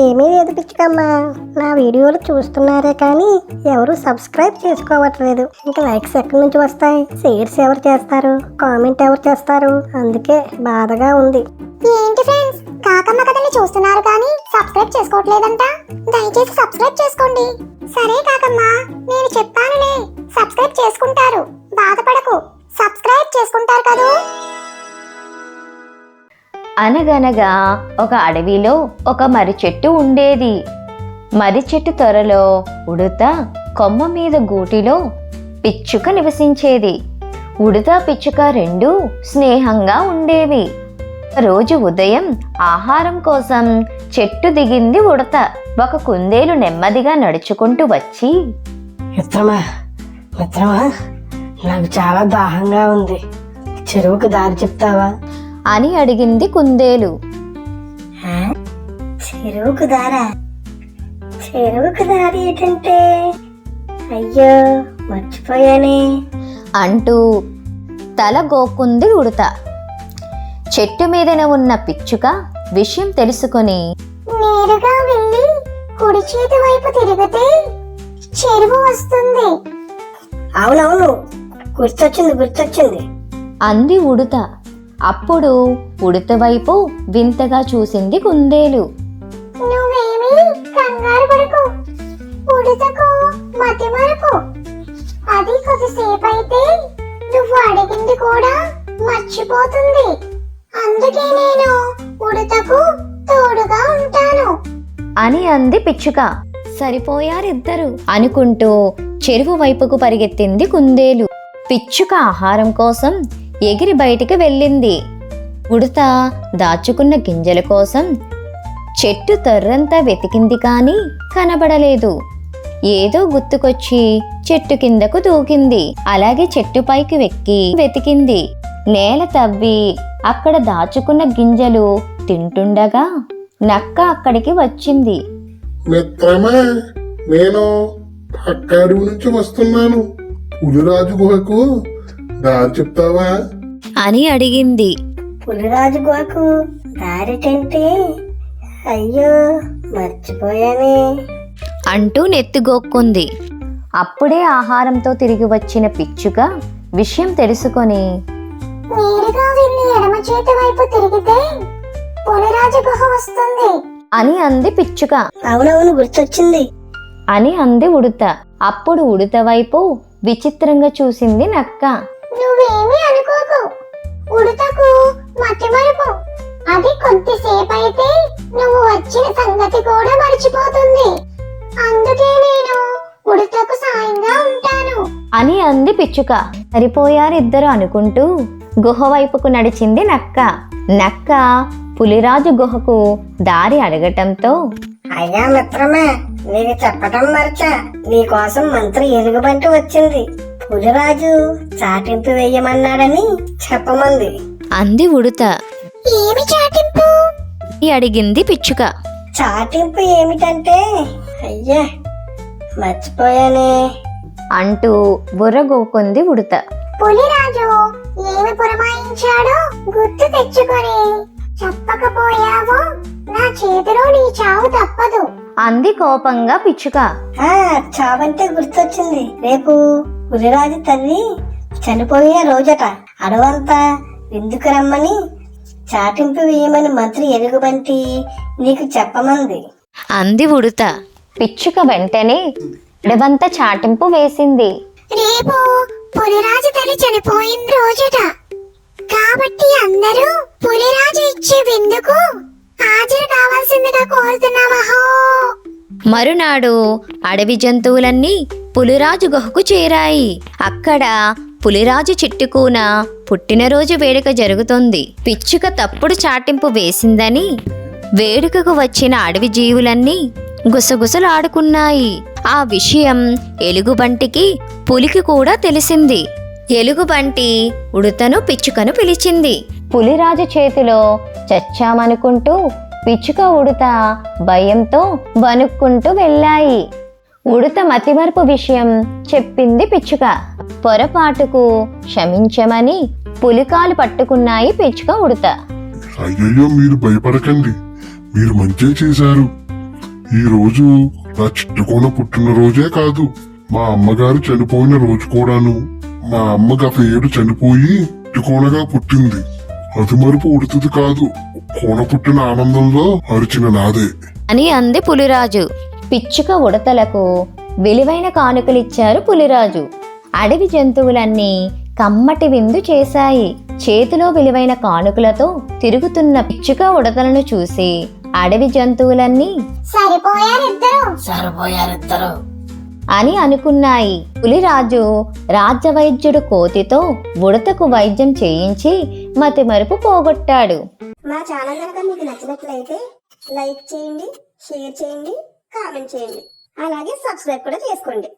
ఏమీ లేదు పిచ్చుకమ్మ, నా వీడియోలు చూస్తున్నారే కానీ ఎవరు సబ్స్క్రైబ్ చేసుకోవట్లేదు. ఇంకా లైక్స్ ఎక్కడి నుంచి వస్తాయి, షేర్స్ ఎవరు చేస్తారు, కామెంట్ ఎవరు చేస్తారు, అందుకే బాధగా ఉంది. ఏంటి ఫ్రెండ్స్, కాకమ్మ కథని చూస్తున్నారు కానీ సబ్స్క్రైబ్ చేసుకోవట్లేదంట. దయచేసి సబ్స్క్రైబ్ చేసుకోండి. సరే కాకమ్మ, నేను చెప్పానులే, సబ్స్క్రైబ్ చేసుకుంటారు, బాధపడకు, సబ్స్క్రైబ్ చేసుకుంటారు కదూ. అనగనగా ఒక అడవిలో ఒక మర్రి చెట్టు ఉండేది. మర్రి చెట్టు త్వరలో ఉడుత, కొమ్మ మీద గూటిలో పిచ్చుక నివసించేది. ఉడుత పిచ్చుక రెండూ స్నేహంగా ఉండేవి. రోజు ఉదయం ఆహారం కోసం చెట్టు దిగింది ఉడత. ఒక కుందేలు నెమ్మదిగా నడుచుకుంటూ వచ్చి, మిత్రమా నాకు చాలా దాహంగా ఉంది, చెరువుకు దారి చెప్తావా అని అడిగింది కుందేలు. చెరువుకు దారా? చెరువుకు దారి ఏంటంటే, అయ్యో మర్చిపోయానే అంటూ తల గోక్కుంది ఉడత. చెట్టు మీదన ఉన్న పిచ్చుక విషయం తెలుసుకొని, నేరుగా వెళ్ళి కుడి చేతి వైపు తిరిగితే చెరువు వస్తుంది. అవునవును, గుర్తొచ్చింది అంది ఉడుత. అప్పుడు ఉడత వైపు వింతగా చూసింది కుందేలు. నువ్వేమీ కంగారు పడకు, ఉడతకు మతిమరుపు. అది కొద్దిసేపు అయితే నువ్వు అడిగింది కూడా మర్చిపోతుంది. అందుకే నేను ఉడతకు తోడుగా ఉంటాను అని అంది పిచ్చుక. సరిపోయారిద్దరు అనుకుంటూ చెరువు వైపుకు పరిగెత్తింది కుందేలు. పిచ్చుక ఆహారం కోసం ఎగిరి బయటికి వెళ్ళింది. ఉడత దాచుకున్న గింజల కోసం చెట్టు తొర్రంతా వెతికింది కానీ కనబడలేదు. ఏదో గుర్తుకొచ్చి చెట్టు కిందకు దూకింది. అలాగే చెట్టుపైకి వెతికింది. నేల తవ్వి అక్కడ దాచుకున్న గింజలు తింటుండగా నక్క అక్కడికి వచ్చింది. మిత్రమా, నేను పక్క అడవి నుంచి వస్తున్నాను, పులిరాజు గుహకు దారి చెప్తావా అని అడిగింది. పులిరాజు గుహకు దారిటంటే, అయ్యో మర్చిపోయానే అంటూ నెత్తిగోక్కుంది. అప్పుడే ఆహారంతో తిరిగి వచ్చిన పిచ్చుక విషయం తెలుసుకొని, నేరుగా వెళ్ళి ఎడమ చేతి వైపు తిరిగితే పులిరాజు గుహ వస్తుంది అని అంది పిచ్చుక. అవునవును, గుర్తొచ్చింది అని అంది ఉడత. అప్పుడు ఉడత వైపు విచిత్రంగా చూసింది నక్క. నువ్వేమీ అనుకోకు, ఉడతకు మతిమరుపు. అది కొద్దిసేపు అయితే నువ్వు వచ్చిన సంగతి కూడా మర్చిపోతుంది. అందుకే నేను ఉడతకు సాయంగా ఉంటాను అని అంది పిచ్చుక. సరిపోయారిద్దరు అనుకుంటూ గుహ వైపుకు నడిచింది నక్క. నక్క పులిరాజు గుహకు దారి అడగటంతో, అయ్యా మిత్రమా, నీకు చెప్పటం మర్చా, నీకోసం మంత్రి ఎలుగుబంటి వచ్చింది. పులిరాజు చాటింపు వేయమన్నాడని చెప్పమంది అంది ఉడత. ఏమి చాటింపు అడిగింది పిచ్చుక. చాటింపు ఏమిటంటే, అయ్యా మర్చిపోయానే అంటూ బుర్రగోకుంది ఉడత. పులిరాజు ఏమి పురమాయించాడో గుర్తు తెచ్చుకొని చెప్పకపోయావో నా చేతిలో నీ చావు తప్పదు అంది కోపంగా పిచ్చుక. చావంటే గుర్తొచ్చింది. రేపు పులిరాజు తల్లి చనిపోయే రోజట. అడవంతా విందుకు రమ్మని చాటింపు వేయమని మంత్రి ఎలుగుబంటి నీకు చెప్పమంది అంది ఉడత. పిచ్చుక వెంటనే అడవంతా చాటింపు వేసింది. రేపు పులిరాజు తల్లి చనిపోయిన రోజట, కాబట్టి అందరూ పులిరాజు ఇచ్చే విందుకు హాజరు కావాల్సిందిగా కోరుతున్నామహో. మరునాడు అడవి జంతువులన్నీ పులిరాజు గుహకు చేరాయి. అక్కడ పులిరాజు చిట్టుకూన పుట్టినరోజు వేడుక జరుగుతుంది. పిచ్చుక తప్పుడు చాటింపు వేసిందని వేడుకకు వచ్చిన అడవి జీవులన్నీ గుసగుసలాడుకున్నాయి. ఆ విషయం ఎలుగుబంటికి పులికి కూడా తెలిసింది. ఎలుగుబంటి ఉడతను పిచ్చుకను పిలిచింది. పులిరాజు చేతిలో చచ్చామనుకుంటూ పిచ్చుక ఉడత భయంతో వణుక్కుంటూ వెళ్ళాయి. ఉడత మతిమరుపు విషయం చెప్పింది పిచ్చుక. పొరపాటుకు క్షమించమని పులికాలు పట్టుకున్నాయి పిచ్చుక ఉడత. అయ్యయ్యో, మీరు భయపడకండి, మీరు మంచి చేశారు. ఈ రోజు నా చిట్టుకోన పుట్టినరోజే కాదు, మా అమ్మగారు చనిపోయిన రోజు కూడాను. మా అమ్మ గత ఏడు చనిపోయి చిట్టుకోనగా పుట్టింది. అది మరుపు ఉడుతుంది కాదు, కోన పుట్టిన ఆనందంలో అరిచిన నాదే అని అంది పులిరాజు. పిచ్చుక ఉడతలకు విలువైన కానుకలిచ్చారు పులిరాజు. అడవి జంతువులన్నీ కమ్మటి విందు చేశాయి. చేతిలో విలువైన కానుకలతో తిరుగుతున్న పిచ్చుక ఉడతలను చూసి అడవి జంతువులన్నీ సరిపోయారిద్దరు అని అనుకున్నాయి. పులిరాజు రాజ్యవైద్యుడు కోతితో ఉడతకు వైద్యం చేయించి మతిమరుపు పోగొట్టాడు. మా ఛానల్ కనుక మీకు నచ్చినట్లయితే లైక్ చేయండి, షేర్ చేయండి, కామెంట్ చేయండి, అలాగే సబ్స్క్రైబ్ కూడా చేసుకోండి.